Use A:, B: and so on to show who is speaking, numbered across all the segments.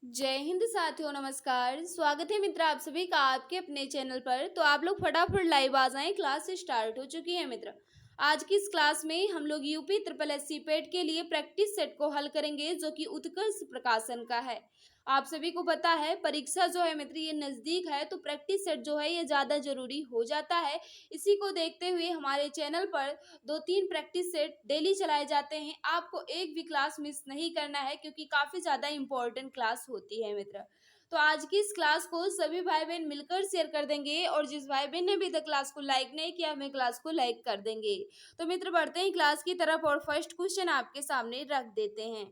A: जय हिंद साथियों, नमस्कार। स्वागत है मित्र आप सभी का आपके अपने चैनल पर। तो आप लोग फटाफट लाइव आ जाएं, क्लास स्टार्ट हो चुकी है मित्र। आज की इस क्लास में हम लोग यूपी ट्रिपल एससी पेट के लिए प्रैक्टिस सेट को हल करेंगे, जो कि उत्कर्ष प्रकाशन का है। आप सभी को पता है परीक्षा जो है मित्र ये नज़दीक है, तो प्रैक्टिस सेट जो है ये ज़्यादा जरूरी हो जाता है। इसी को देखते हुए हमारे चैनल पर 2-3 प्रैक्टिस सेट डेली चलाए जाते हैं। आपको एक भी क्लास मिस नहीं करना है, क्योंकि काफ़ी ज़्यादा इंपॉर्टेंट क्लास होती है मित्र। तो आज की इस क्लास को सभी भाई बहन मिलकर शेयर कर देंगे, और जिस भाई बहन ने अभी तक क्लास को लाइक नहीं किया हमें क्लास को लाइक कर देंगे। तो मित्र बढ़ते हैं क्लास की तरफ और फर्स्ट क्वेश्चन आपके सामने रख देते हैं।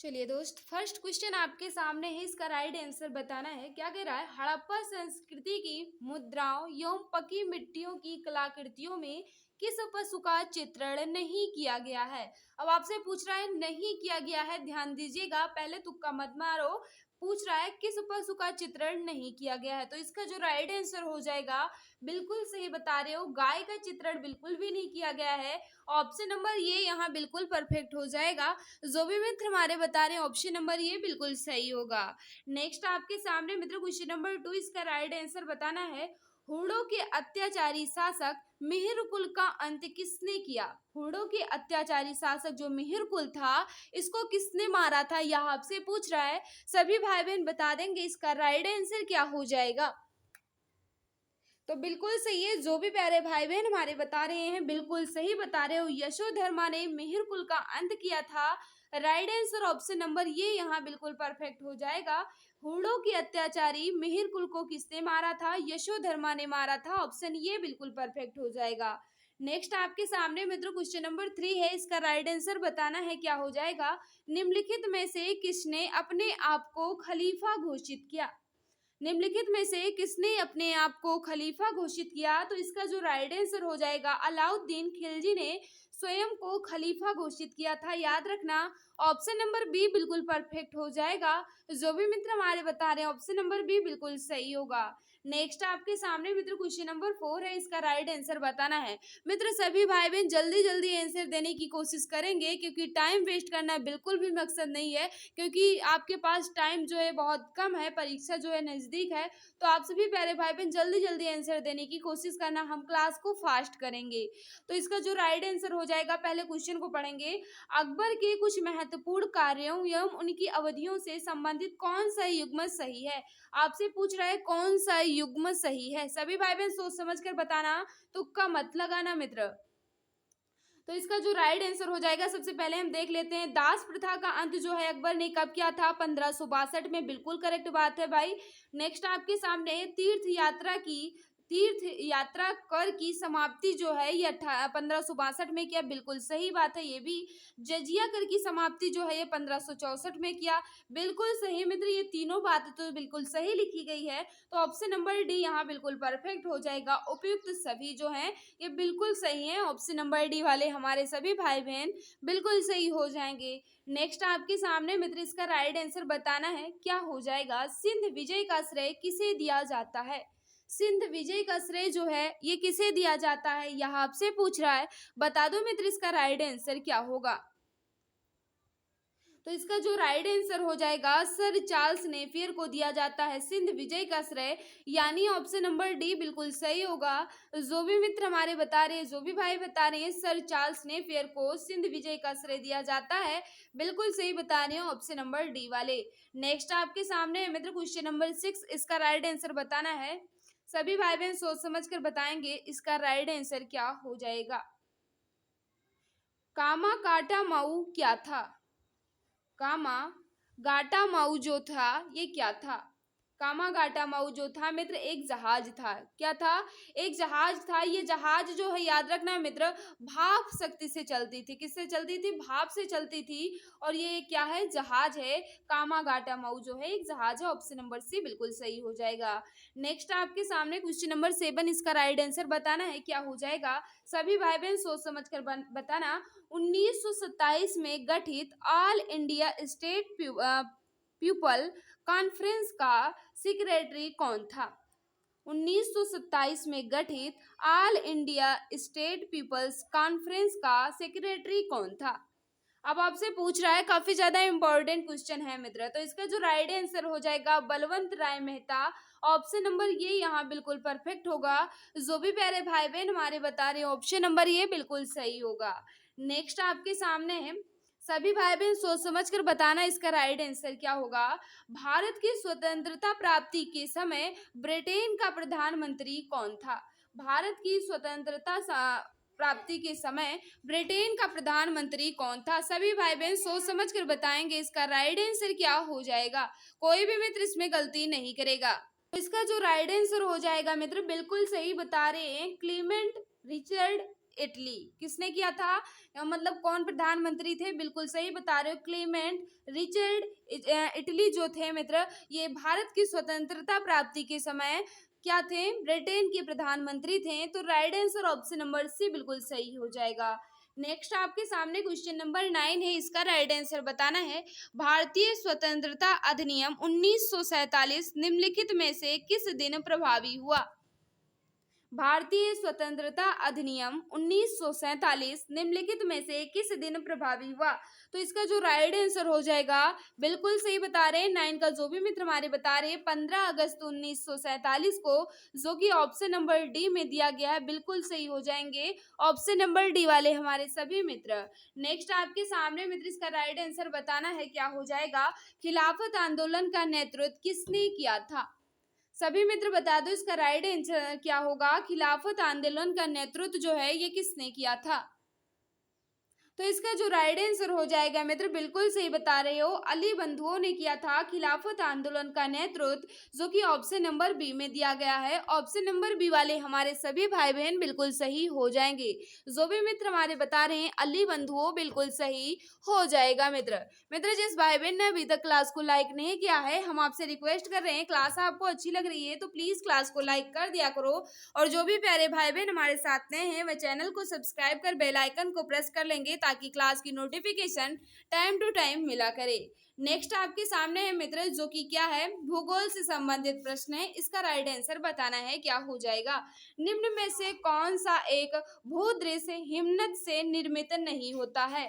A: चलिए दोस्त, फर्स्ट क्वेश्चन आपके सामने है, इसका राइट आंसर बताना है। क्या कह रहा है? हड़प्पा संस्कृति की मुद्राओं एवं पकी मिट्टियों की कलाकृतियों में किस पशु का चित्रण नहीं किया गया है? अब आपसे पूछ रहा है नहीं किया गया है, ध्यान दीजिएगा, पहले तुक्का मत मारो। पूछ रहा है किस पशु का चित्रण नहीं किया गया है, तो इसका जो राइट आंसर हो जाएगा, बिल्कुल सही बता रहे हो, गाय का चित्रण बिल्कुल भी नहीं किया गया है। ऑप्शन नंबर ये यहाँ बिल्कुल परफेक्ट हो जाएगा। जो भी मित्र हमारे बता रहे हैं ऑप्शन नंबर ये बिल्कुल सही होगा। नेक्स्ट आपके सामने मित्र क्वेश्चन नंबर 2, इसका राइट आंसर बताना है। हुड़ों के अत्याचारी शासक मिहिरकुल का अंत किसने किया? हुड़ों के अत्याचारी शासक जो मिहिरकुल था, इसको किसने मारा था, यह आपसे पूछ रहा है। सभी भाई बहन बता देंगे इसका राइट आंसर क्या हो जाएगा। तो बिल्कुल सही है, जो भी प्यारे भाई बहन हमारे बता रहे हैं बिल्कुल सही बता रहे हो। यशोधर्मा ने मिहिरकुल का अंत किया था। राइट आंसर ऑप्शन नंबर ये यहाँ बिल्कुल परफेक्ट हो जाएगा। हुड़ों की अत्याचारी मिहिरकुल को किसने मारा था? यशोधर्मा ने मारा था। ऑप्शन ये बिल्कुल परफेक्ट हो जाएगा। नेक्स्ट आपके सामने मित्रों क्वेश्चन नंबर 3 है, इसका राइट आंसर बताना है क्या हो जाएगा। निम्नलिखित में से किसने अपने आप को खलीफा घोषित किया? निम्नलिखित में से किसने अपने आप को खलीफा घोषित किया? तो इसका जो राइट आंसर हो जाएगा, अलाउद्दीन खिलजी ने स्वयं को खलीफा घोषित किया था। याद रखना ऑप्शन नंबर बी बिल्कुल परफेक्ट हो जाएगा। जो भी मित्र हमारे बता रहे हैं ऑप्शन नंबर बी बिल्कुल सही होगा। नेक्स्ट आपके सामने मित्र क्वेश्चन नंबर 4 है, इसका राइट आंसर बताना है। मित्र सभी भाई बहन जल्दी जल्दी आंसर देने की कोशिश करेंगे, क्योंकि टाइम वेस्ट करना बिल्कुल भी मकसद नहीं है, क्योंकि आपके पास टाइम जो है बहुत कम है, परीक्षा जो है नज़दीक है। तो आप सभी प्यारे भाई बहन जल्दी जल्दी आंसर देने की कोशिश करना, हम क्लास को फास्ट करेंगे। तो इसका जो राइट आंसर हो जाएगा, पहले क्वेश्चन को पढ़ेंगे। अकबर के कुछ महत्वपूर्ण कार्यों एवं उनकी अवधियों से संबंधित कौन सा युग्म सही है? आपसे पूछ रहा है कौन सा युग्म सही है। सभी भाई बहन सोच समझ कर बताना, तुक्का मत लगाना मित्र। तो इसका जो राइट आंसर हो जाएगा, सबसे पहले हम देख लेते हैं, दास प्रथा का अंत जो है अकबर ने कब किया था? 1562 में। बिल्कुल करेक्ट बात है भाई। नेक्स्ट आपके सामने तीर्थ यात्रा कर की समाप्ति जो है ये 1562 में किया। बिल्कुल सही बात है ये भी। जजिया कर की समाप्ति जो है ये 1564 में किया। बिल्कुल सही मित्र, ये तीनों बातें तो बिल्कुल सही लिखी गई है। तो ऑप्शन नंबर डी यहाँ बिल्कुल परफेक्ट हो जाएगा। उपयुक्त सभी जो है ये बिल्कुल सही है। ऑप्शन नंबर डी वाले हमारे सभी भाई बहन बिल्कुल सही हो जाएंगे। नेक्स्ट आपके सामने मित्र इसका राइट आंसर बताना है क्या हो जाएगा। सिंध विजय का श्रेय किसे दिया जाता है? सिंध विजय का श्रेय जो है ये किसे दिया जाता है, यह आपसे पूछ रहा है। बता दो मित्र इसका राइट आंसर क्या होगा। तो इसका जो राइट आंसर हो जाएगा, सर चार्ल्स नेपियर को दिया जाता है सिंध विजय का श्रेय, यानी ऑप्शन नंबर डी बिल्कुल सही होगा। जो भी मित्र हमारे बता रहे हैं, जो भी भाई बता रहे हैं, सर चार्ल्स नेपियर को सिंध विजय का श्रेय दिया जाता है, बिल्कुल सही बता रहे हैं ऑप्शन नंबर डी वाले। नेक्स्ट आपके सामने है मित्र क्वेश्चन नंबर 6, इसका राइट आंसर बताना है। सभी भाई बहन सोच समझ कर बताएंगे इसका राइट आंसर क्या हो जाएगा। कामा काटा माऊ क्या था? कामा गाटा माऊ जो था ये क्या था? कामा गाटा माऊ जो था मित्र एक जहाज था। क्या था? एक जहाज था। ये जहाज जो है याद रखना मित्र, भाप शक्ति से चलती थी। किससे चलती थी? भाप से चलती थी। और ये क्या है? जहाज है। कामा गाटा माऊ जो है एक जहाज है। ऑप्शन नंबर सी बिल्कुल सही हो जाएगा। नेक्स्ट आपके सामने क्वेश्चन नंबर 7, इसका राइट आंसर बताना है क्या हो जाएगा। सभी भाई बहन सोच समझ कर बताना। 1927 में गठित all India state people conference का सेक्रेटरी कौन था? 1927 में गठित all India state peoples conference का सेक्रेटरी कौन था? अब आपसे पूछ रहा है, काफी ज्यादा इंपॉर्टेंट क्वेश्चन है मित्र। तो इसका जो राइट आंसर हो जाएगा बलवंत राय मेहता। ऑप्शन नंबर ये यहाँ बिल्कुल परफेक्ट होगा। जो भी प्यारे भाई बहन हमारे बता रहे हैं, ऑप्शन नंबर ये बिल्कुल सही होगा। नेक्स्ट आपके सामने है, सभी भाई बहन सोच समझ कर बताना इसका राइट आंसर क्या होगा। भारत की स्वतंत्रता प्राप्ति के समय ब्रिटेन का प्रधानमंत्री कौन था। भारत की स्वतंत्रता प्राप्ति के समय ब्रिटेन का प्रधानमंत्री कौन था। सभी भाई बहन सोच समझ कर बताएंगे इसका राइट आंसर क्या हो जाएगा। कोई भी मित्र इसमें गलती नहीं करेगा। तो इसका जो राइट आंसर हो जाएगा मित्र, बिल्कुल सही बता रहे हैं, क्लीमेंट रिचर्ड इटली। किसने किया था, मतलब कौन प्रधानमंत्री थे, बिल्कुल सही बता रहे हो, क्लीमेंट रिचर्ड इटली जो थे मित्र, ये भारत की स्वतंत्रता प्राप्ति के समय क्या थे, ब्रिटेन के प्रधानमंत्री थे। तो right answer option number C बिल्कुल सही हो जाएगा। नेक्स्ट आपके सामने क्वेश्चन नंबर 9 है, इसका राइट आंसर बताना है। भारतीय स्वतंत्रता अधिनियम 1947 निम्नलिखित में से किस दिन प्रभावी हुआ। भारतीय स्वतंत्रता अधिनियम 1947 निम्नलिखित में से किस दिन प्रभावी हुआ। तो इसका जो राइट आंसर हो जाएगा, बिल्कुल सही बता रहे हैं, 9 का जो भी मित्र हमारे बता रहे हैं, 15 अगस्त 1947 को, जो कि ऑप्शन नंबर डी में दिया गया है, बिल्कुल सही हो जाएंगे ऑप्शन नंबर डी वाले हमारे सभी मित्र। नेक्स्ट आपके सामने मित्र इसका राइट आंसर बताना है, क्या हो जाएगा। खिलाफत आंदोलन का नेतृत्व किसने किया था। सभी मित्र बता दो इसका राइट आंसर क्या होगा। खिलाफत आंदोलन का नेतृत्व जो है ये किसने किया था। तो इसका जो राइट आंसर हो जाएगा मित्र, बिल्कुल सही बता रहे हो, अली बंधुओं ने किया था खिलाफत आंदोलन का नेतृत्व, जो कि ऑप्शन नंबर बी में दिया गया है। ऑप्शन नंबर बी वाले हमारे सभी भाई बहन बिल्कुल सही हो जाएंगे। जो भी मित्र हमारे बता रहे हैं अली बंधुओं, बिल्कुल सही हो जाएगा मित्र। मित्र जिस भाई बहन ने अभी तक क्लास को लाइक नहीं किया है, हम आपसे रिक्वेस्ट कर रहे हैं, क्लास आपको अच्छी लग रही है तो प्लीज क्लास को लाइक कर दिया करो। और जो भी प्यारे भाई बहन हमारे साथ नए हैं, वह चैनल को सब्सक्राइब कर बेल आइकन को प्रेस कर लेंगे, ताकि क्लास की नोटिफिकेशन टाइम टू टाइम मिला करे। नेक्स्ट आपके सामने है मित्र, जो कि क्या है, भूगोल से संबंधित प्रश्न है। इसका राइट आंसर बताना है, क्या हो जाएगा। निम्न में से कौन सा एक भूदृश्य हिमनद से निर्मित नहीं होता है।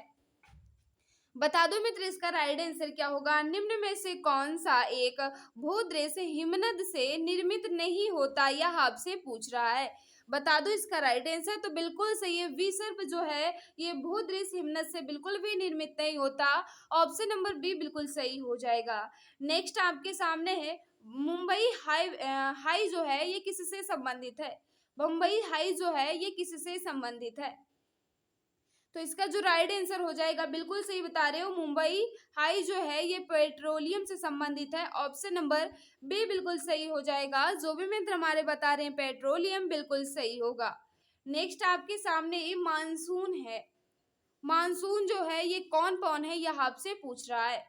A: बता दो मित्र इसका राइट आंसर क्या होगा। निम्न में से कौन सा एक भूदृश्य हिमनद से निर्मित नहीं होता, यह आपसे पूछ रहा है। बता दो इसका राइट आंसर। तो बिल्कुल सही है, विसर्प जो है ये भूदृश्य हिमनद से बिल्कुल भी निर्मित नहीं होता। ऑप्शन नंबर बी बिल्कुल सही हो जाएगा। नेक्स्ट आपके सामने है, मुंबई हाई जो है ये किससे संबंधित है। मुंबई हाई जो है ये किससे संबंधित है। तो इसका जो राइट आंसर हो जाएगा, बिल्कुल सही बता रहे हो, मुंबई हाई जो है ये पेट्रोलियम से संबंधित है। ऑप्शन नंबर बी बिल्कुल सही हो जाएगा। जो भी मित्र हमारे बता रहे हैं पेट्रोलियम, बिल्कुल सही होगा। नेक्स्ट आपके सामने मानसून है। मानसून जो है ये कौन कौन है, यह आपसे पूछ रहा है।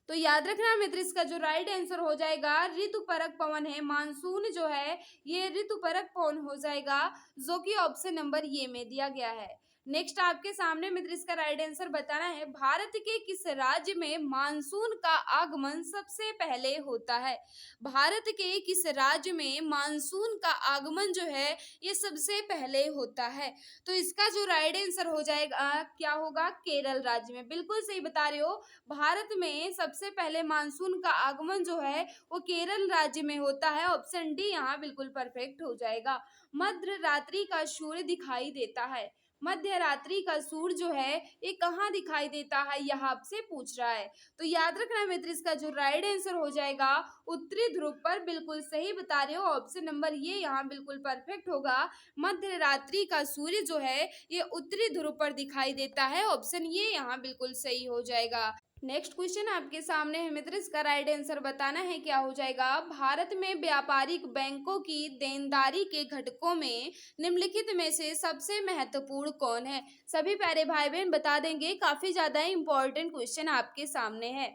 A: तो याद रखना मित्र, इसका जो राइट आंसर हो जाएगा ऋतुपरक पवन है। मानसून जो है ये ऋतुपरक पवन हो जाएगा, जो कि ऑप्शन नंबर ये में दिया गया है। नेक्स्ट आपके सामने मित्र इसका राइट आंसर बताना है। भारत के किस राज्य में मानसून का आगमन सबसे पहले होता है। भारत के किस राज्य में मानसून का आगमन जो है ये सबसे पहले होता है। तो इसका जो राइट आंसर हो जाएगा, क्या होगा, केरल राज्य में। बिल्कुल सही बता रहे हो, भारत में सबसे पहले मानसून का आगमन जो है वो केरल राज्य में होता है। ऑप्शन डी यहाँ बिल्कुल परफेक्ट हो जाएगा। मध्य रात्रि का सूर्य दिखाई देता है। मध्य रात्रि का सूर्य जो है ये कहाँ दिखाई देता है, यह आपसे पूछ रहा है। तो याद रखना मित्र, इसका जो राइट आंसर हो जाएगा उत्तरी ध्रुव पर। बिल्कुल सही बता रहे हो, ऑप्शन नंबर ये यहाँ बिल्कुल परफेक्ट होगा। मध्य रात्रि का सूर्य जो है ये उत्तरी ध्रुव पर दिखाई देता है। ऑप्शन ये यहाँ बिल्कुल सही हो जाएगा। नेक्स्ट क्वेश्चन आपके सामने है मित्र, इसका राइट आंसर बताना है, क्या हो जाएगा। भारत में व्यापारिक बैंकों की देनदारी के घटकों में निम्नलिखित में से सबसे महत्वपूर्ण कौन है। सभी प्यारे भाई बहन बता देंगे, काफी ज्यादा इंपॉर्टेंट क्वेश्चन आपके सामने है।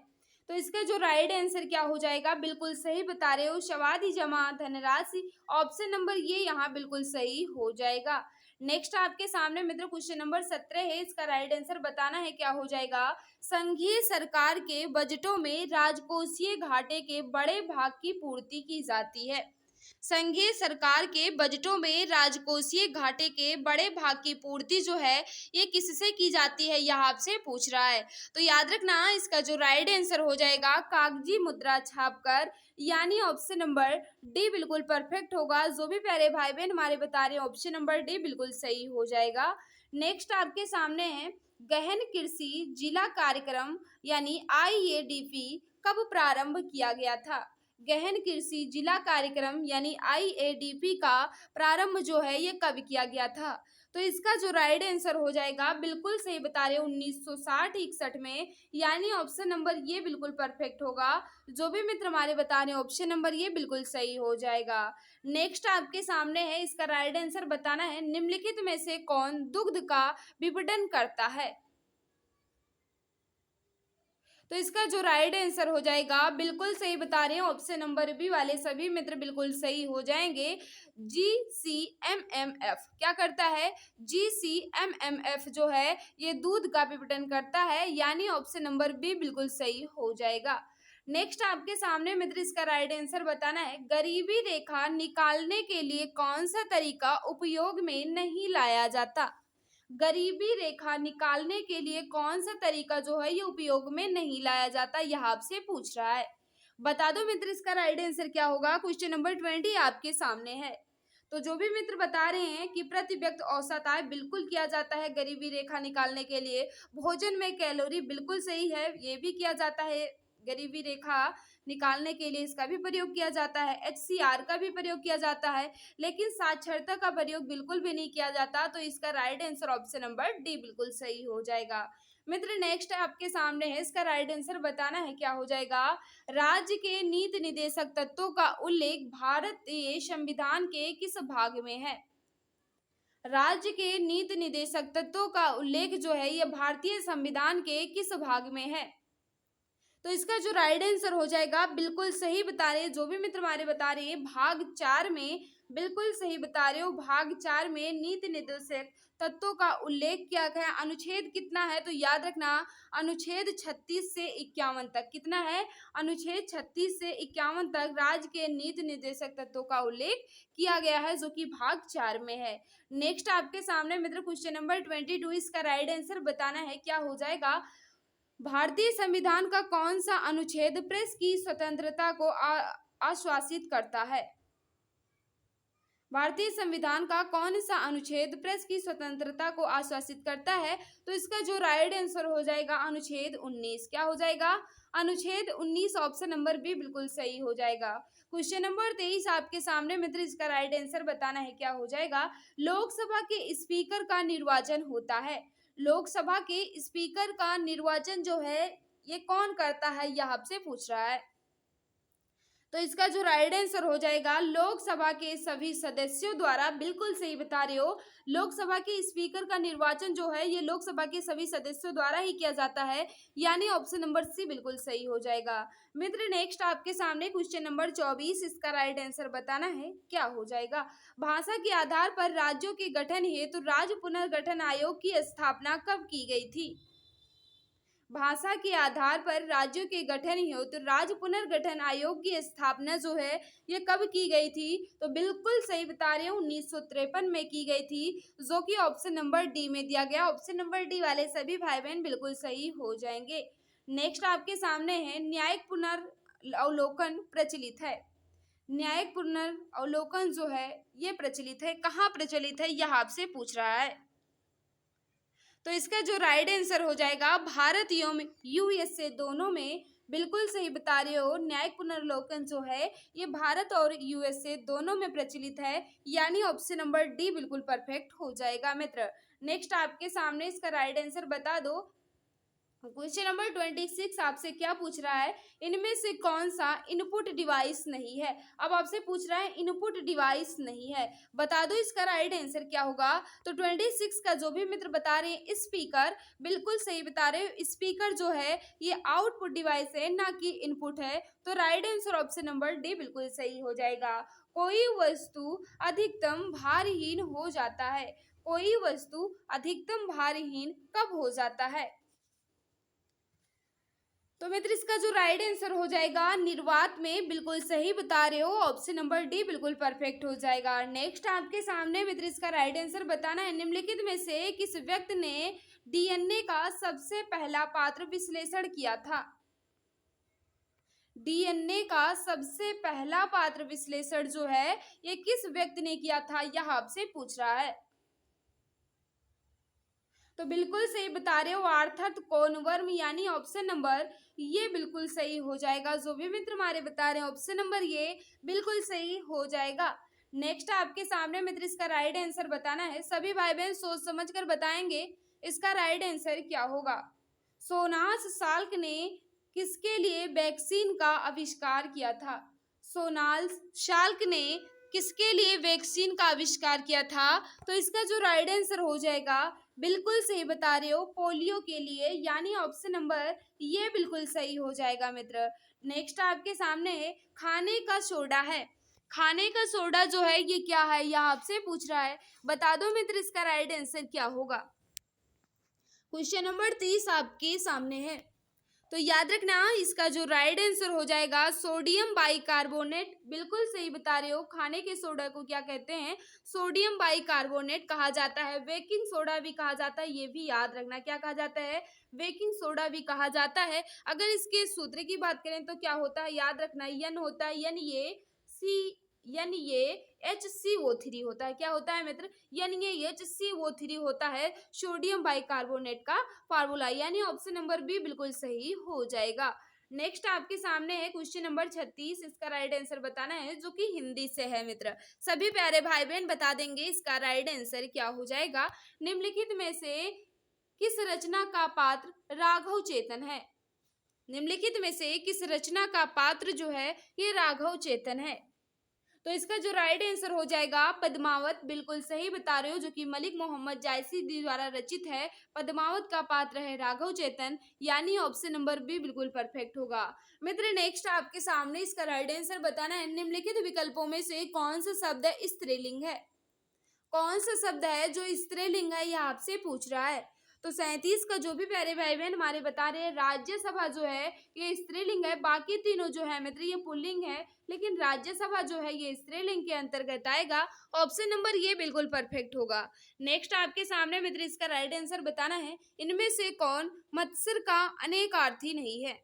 A: तो इसका जो राइट आंसर क्या हो जाएगा, बिल्कुल सही बता रहे हो, शवादी जमा धनराशि। ऑप्शन नंबर ये यहाँ बिल्कुल सही हो जाएगा। नेक्स्ट आपके सामने मित्र क्वेश्चन नंबर 17 है, इसका राइट आंसर बताना है, क्या हो जाएगा। संघीय सरकार के बजटों में राजकोषीय घाटे के बड़े भाग की पूर्ति की जाती है। संघीय सरकार के बजटों में राजकोषीय घाटे के बड़े भाग की पूर्ति जो है ये किससे की जाती है, यह आपसे पूछ रहा है। तो याद रखना इसका जो राइट आंसर हो जाएगा कागजी मुद्रा छापकर, यानी ऑप्शन नंबर डी बिल्कुल परफेक्ट होगा। जो भी प्यारे भाई बहन हमारे बता रहे हैं ऑप्शन नंबर डी बिल्कुल सही हो जाएगा। नेक्स्ट आपके सामने है गहन कृषि जिला कार्यक्रम यानी IADP कब प्रारंभ किया गया था। गहन कृषि जिला कार्यक्रम यानी IADP का प्रारंभ जो है ये कब किया गया था। तो इसका जो राइट आंसर हो जाएगा बिल्कुल सही बता रहे हो 1960-61 में, यानी ऑप्शन नंबर ये बिल्कुल परफेक्ट होगा। जो भी मित्र हमारे बता रहे हैं ऑप्शन नंबर ये बिल्कुल सही हो जाएगा। नेक्स्ट आपके सामने है, इसका राइट आंसर बताना है निम्नलिखित में से कौन दुग्ध का विपणन करता है। तो इसका जो राइट आंसर हो जाएगा बिल्कुल सही बता रहे हैं ऑप्शन नंबर बी वाले सभी मित्र बिल्कुल सही हो जाएंगे। GCMMF क्या करता है, GCMMF जो है ये दूध का विपणन करता है, यानी ऑप्शन नंबर बी बिल्कुल सही हो जाएगा। नेक्स्ट आपके सामने मित्र इसका राइट आंसर बताना है गरीबी रेखा निकालने के लिए कौन सा तरीका उपयोग में नहीं लाया जाता। गरीबी रेखा निकालने के लिए कौन सा तरीका जो है ये उपयोग में नहीं लाया जाता, यह आपसे पूछ रहा है। बता दो मित्र इसका राइट आंसर क्या होगा। क्वेश्चन नंबर 20 आपके सामने है। तो जो भी मित्र बता रहे हैं कि प्रति व्यक्ति औसत आय बिल्कुल किया जाता है गरीबी रेखा निकालने के लिए, भोजन में कैलोरी बिल्कुल सही है, ये भी किया जाता है गरीबी रेखा निकालने के लिए, इसका भी प्रयोग किया जाता है, HCR का भी प्रयोग किया जाता है, लेकिन साक्षरता का प्रयोग बिल्कुल भी नहीं किया जाता। तो इसका right answer option number D बिल्कुल सही हो जाएगा। मित्र नेक्स्ट आपके सामने है, इसका राइट आंसर बताना है क्या हो जाएगा। राज्य के नीति निर्देशक तत्वों का उल्लेख भारतीय संविधान के किस भाग में है। राज्य के नीति निर्देशक तत्वों का उल्लेख जो है यह भारतीय संविधान के किस भाग में है। तो इसका जो राइट आंसर हो जाएगा बिल्कुल सही बता रहे हैं जो भी मित्र हमारे बता रहे हैं भाग 4 में, बिल्कुल सही बता रहे हो। भाग 4 में नीति निर्देशक तत्वों का उल्लेख किया गया है। अनुच्छेद कितना है, तो याद रखना अनुच्छेद 36 से 51 तक। कितना है, अनुच्छेद 36 से 51 तक राज्य के नीति निर्देशक तत्वों का उल्लेख किया गया है, जो कि भाग 4 में है। नेक्स्ट आपके सामने मित्र क्वेश्चन नंबर 22, इसका राइट आंसर बताना है क्या हो जाएगा। भारतीय संविधान का कौन सा अनुच्छेद प्रेस की स्वतंत्रता को आश्वासित करता है। भारतीय संविधान का कौन सा अनुच्छेद प्रेस की स्वतंत्रता को आश्वासित करता है। तो इसका जो राइट आंसर हो जाएगा अनुच्छेद 19। क्या हो जाएगा, अनुच्छेद 19 ऑप्शन नंबर बी बिल्कुल सही हो जाएगा। क्वेश्चन नंबर 23 आपके सामने मित्र इसका राइट आंसर बताना है क्या हो जाएगा। लोकसभा के स्पीकर का निर्वाचन होता है। लोकसभा के स्पीकर का निर्वाचन जो है ये कौन करता है, यह आपसे पूछ रहा है। तो इसका जो राइट आंसर हो जाएगा लोकसभा के सभी सदस्यों द्वारा, बिल्कुल सही बता रहे हो। लोकसभा के स्पीकर का निर्वाचन जो है ये लोकसभा के सभी सदस्यों द्वारा ही किया जाता है, यानी ऑप्शन नंबर सी बिल्कुल सही हो जाएगा। मित्र नेक्स्ट आपके सामने क्वेश्चन नंबर 24, इसका राइट आंसर बताना है क्या हो जाएगा। भाषा के आधार पर राज्यों के गठन हेतु राज्य पुनर्गठन आयोग की स्थापना कब की गई थी। भाषा के आधार पर राज्यों के गठन हेतु राज्य पुनर्गठन आयोग की स्थापना जो है ये कब की गई थी। तो बिल्कुल सही बता रहे हो 1953 में की गई थी, जो कि ऑप्शन नंबर डी में दिया गया। ऑप्शन नंबर डी वाले सभी भाई बहन बिल्कुल सही हो जाएंगे। नेक्स्ट आपके सामने है न्यायिक पुनर्अवलोकन प्रचलित है। न्यायिक पुनर्अवलोकन जो है ये प्रचलित है, कहाँ प्रचलित है, यह आपसे पूछ रहा है। तो इसका जो राइट आंसर हो जाएगा भारत एवं USA दोनों में, बिल्कुल सही बता रहे हो। न्यायिक पुनर्लोकन जो है ये भारत और USA दोनों में प्रचलित है, यानी ऑप्शन नंबर डी बिल्कुल परफेक्ट हो जाएगा। मित्र नेक्स्ट आपके सामने इसका राइट आंसर बता दो। क्वेश्चन नंबर 26 आपसे क्या पूछ रहा है, इनमें से कौन सा इनपुट डिवाइस नहीं है। अब आपसे पूछ रहा है इनपुट डिवाइस नहीं है, बता दो इसका राइट आंसर क्या होगा। तो 26 का जो भी मित्र बता रहे हैं स्पीकर, बिल्कुल सही बता रहे हो। स्पीकर जो है ये आउटपुट डिवाइस है, ना कि इनपुट है। तो right answer option number D बिल्कुल सही हो जाएगा। कोई वस्तु अधिकतम भारहीन हो जाता है। कोई वस्तु अधिकतम भारहीन कब हो जाता है। तो मित्र इसका जो राइट आंसर हो जाएगा निर्वात में, बिल्कुल सही बता रहे हो, ऑप्शन नंबर डी बिल्कुल परफेक्ट हो जाएगा। नेक्स्ट आपके सामने मित्र इसका राइट आंसर बताना है, निम्नलिखित में से किस व्यक्ति ने डीएनए का सबसे पहला पात्र विश्लेषण किया था? डीएनए का सबसे पहला पात्र विश्लेषण जो है ये किस व्यक्ति ने किया था, यह आपसे पूछ रहा है। तो बिल्कुल सही बता रहे हो, आर्थर कॉनवर्म, यानी ऑप्शन नंबर ये बिल्कुल सही हो जाएगा। जो भी मित्र हमारे बता रहे हैं ऑप्शन नंबर ये बिल्कुल सही हो जाएगा। नेक्स्ट आपके सामने मित्र इसका राइट आंसर बताना है, सभी भाई बहन सोच समझ कर बताएंगे इसका राइट आंसर क्या होगा। सोनास साल्क ने किसके लिए वैक्सीन का आविष्कार किया था? सोनास साल्क ने किसके लिए वैक्सीन का आविष्कार किया था? तो इसका जो राइट आंसर हो जाएगा बिल्कुल सही बता रहे हो, पोलियो के लिए, यानी ऑप्शन नंबर ये बिल्कुल सही हो जाएगा मित्र। नेक्स्ट आपके सामने खाने का सोडा है, खाने का सोडा जो है ये क्या है, यह आपसे पूछ रहा है, बता दो मित्र इसका राइट आंसर क्या होगा। क्वेश्चन नंबर 30 आपके सामने है, तो याद रखना इसका जो राइट आंसर हो जाएगा सोडियम बाइकार्बोनेट। बिल्कुल सही बता रहे हो, खाने के सोडा को क्या कहते हैं? सोडियम बाइकार्बोनेट कहा जाता है, बेकिंग सोडा भी कहा जाता है, ये भी याद रखना, क्या कहा जाता है? बेकिंग सोडा भी कहा जाता है। अगर इसके सूत्र की बात करें तो क्या होता है, याद रखना, यन होता है, यन ये HCO3 होता है। क्या होता है मित्र? यानी ये HCO3 होता है सोडियम बाइकार्बोनेट का फार्मूला, यानी ऑप्शन नंबर बी बिल्कुल सही हो जाएगा। नेक्स्ट आपके सामने है क्वेश्चन नंबर 36, इसका राइट आंसर बताना है, जो कि हिंदी से है मित्र। सभी प्यारे भाई बहन बता देंगे इसका राइट आंसर क्या हो जाएगा। निम्नलिखित में से किस रचना का पात्र राघव चेतन है? निम्नलिखित में से किस रचना का पात्र जो है ये राघव चेतन है? तो इसका जो राइट आंसर हो जाएगा पद्मावत। बिल्कुल सही बता रहे हो, जो कि मलिक मोहम्मद जायसी द्वारा रचित है। पद्मावत का पात्र है राघव चेतन, यानी ऑप्शन नंबर बी बिल्कुल परफेक्ट होगा। मित्र नेक्स्ट आपके सामने इसका राइट आंसर बताना है, निम्नलिखित विकल्पों में से कौन सा शब्द स्त्रीलिंग है? कौन सा शब्द है जो स्त्रीलिंग है, यह आपसे पूछ रहा है। तो 37 का जो भी प्यारे भाई बहन हमारे बता रहे हैं, राज्यसभा जो है ये स्त्रीलिंग है, बाकी तीनों जो है मित्र ये पुल्लिंग है, लेकिन राज्यसभा जो है ये स्त्रीलिंग के अंतर्गत आएगा। ऑप्शन नंबर ये बिल्कुल परफेक्ट होगा। नेक्स्ट आपके सामने मित्र इसका राइट आंसर बताना है, इनमें से कौन मत्सर का अनेकार्थी नहीं है?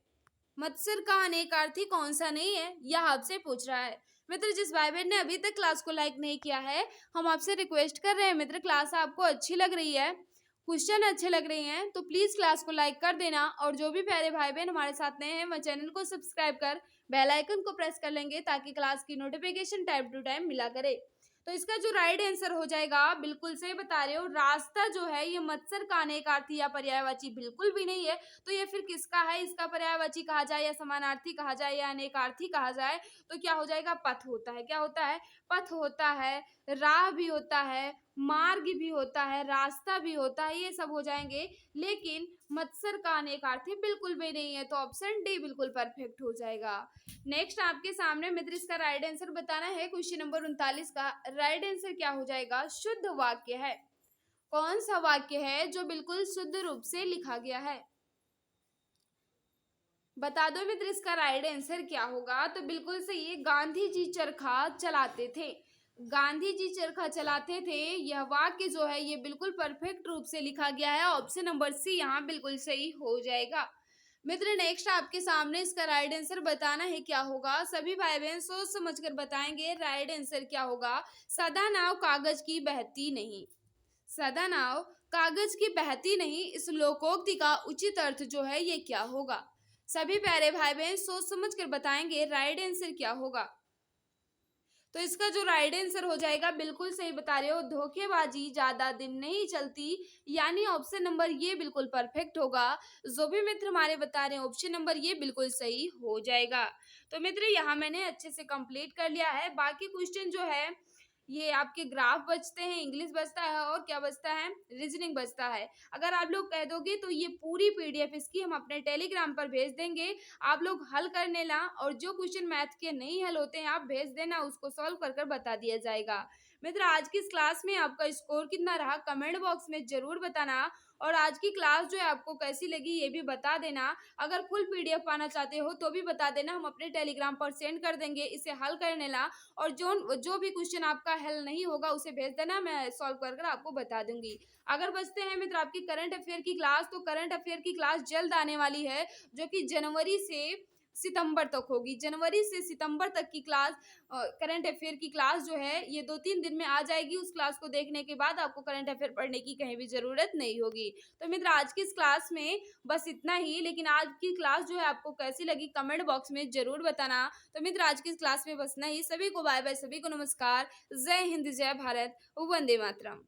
A: मत्सर का अनेकार्थी कौन सा नहीं है, यह आपसे पूछ रहा है। मित्र जिस भाई बहन ने अभी तक क्लास को लाइक नहीं किया है, हम आपसे रिक्वेस्ट कर रहे हैं मित्र, क्लास आपको अच्छी लग रही है, क्वेश्चन अच्छे लग रहे हैं तो प्लीज क्लास को लाइक कर देना, और जो भी प्यारे भाई बहन हमारे साथ नए हैं वह चैनल को सब्सक्राइब कर बेल आइकन को प्रेस कर लेंगे, ताकि क्लास की नोटिफिकेशन टाइम टू टाइम मिला करे। तो इसका जो राइट आंसर हो जाएगा बिल्कुल सही बता रहे हो, रास्ता जो है ये मत्सर का अनेकार्थी या पर्यायवाची बिल्कुल भी नहीं है। तो ये फिर किसका है? इसका पर्यायवाची कहा जाए या समानार्थी कहा जाए या अनेकार्थी कहा जाए, तो क्या हो जाएगा? पथ होता है। क्या होता है? पथ होता है, राह भी होता है, मार्ग भी होता है, रास्ता भी होता है, ये सब हो जाएंगे, लेकिन मत्सर का अनेकार्थी बिल्कुल भी नहीं है। तो ऑप्शन डी बिल्कुल परफेक्ट हो जाएगा। नेक्स्ट आपके सामने मित्र इसका राइट आंसर बताना है, क्वेश्चन नंबर 39 का राइट आंसर क्या हो जाएगा? शुद्ध वाक्य है। कौन सा वाक्य है जो बिल्कुल शुद्ध रूप से लिखा गया है? बता दो मित्र इसका राइट आंसर क्या होगा। तो बिल्कुल सही है, गांधी जी चरखा चलाते थे। गांधी जी चरखा चलाते थे, यह वाक्य जो है ये बिल्कुल परफेक्ट रूप से लिखा गया है। ऑप्शन नंबर सी यहाँ बिल्कुल सही हो जाएगा। मित्र नेक्स्ट आपके सामने इसका राइट आंसर बताना है, क्या होगा। सभी भाई बहन सोच समझ कर बताएंगे राइट आंसर क्या होगा। सदा नाव कागज की बहती नहीं। सदा नाव कागज की बहती नहीं, इस लोकोक्ति का उचित अर्थ जो है ये क्या होगा। सभी प्यारे भाई बहन सोच समझ कर बताएंगे राइट आंसर क्या होगा। तो इसका जो राइट आंसर हो जाएगा बिल्कुल सही बता रहे हो, धोखेबाजी ज्यादा दिन नहीं चलती, यानी ऑप्शन नंबर ये बिल्कुल परफेक्ट होगा। जो भी मित्र हमारे बता रहे हैं ऑप्शन नंबर ये बिल्कुल सही हो जाएगा। तो मित्र यहाँ मैंने अच्छे से कंप्लीट कर लिया है। बाकी क्वेश्चन जो है ये आपके ग्राफ बचते हैं, इंग्लिश बचता है, और क्या बचता है? रीजनिंग बचता है। अगर आप लोग कह दोगे तो ये पूरी पीडीएफ इसकी हम अपने टेलीग्राम पर भेज देंगे, आप लोग हल करने ला, और जो क्वेश्चन मैथ के नहीं हल होते हैं आप भेज देना, उसको सॉल्व कर कर बता दिया जाएगा। मित्र आज की इस क्लास में आपका स्कोर कितना रहा कमेंट बॉक्स में जरूर बताना, और आज की क्लास जो है आपको कैसी लगी ये भी बता देना। अगर फुल पीडीएफ पाना चाहते हो तो भी बता देना, हम अपने टेलीग्राम पर सेंड कर देंगे, इसे हल कर लेना। और जो भी क्वेश्चन आपका हल नहीं होगा उसे भेज देना, मैं सॉल्व कर कर आपको बता दूंगी। अगर बचते हैं मित्र आपकी करंट अफेयर की क्लास, तो करंट अफेयर की क्लास जल्द आने वाली है, जो कि जनवरी से सितंबर तक होगी। जनवरी से सितंबर तक की क्लास, करंट अफेयर की क्लास जो है ये 2-3 दिन में आ जाएगी। उस क्लास को देखने के बाद आपको करंट अफेयर पढ़ने की कहीं भी ज़रूरत नहीं होगी। तो मित्र आज की इस क्लास में बस इतना ही, लेकिन आज की क्लास जो है आपको कैसी लगी कमेंट बॉक्स में ज़रूर बताना। तो मित्र आज की इस क्लास में बस इतना ही। सभी को बाय-बाय, सभी को नमस्कार। जय हिंद, जय भारत, वंदे मातरम।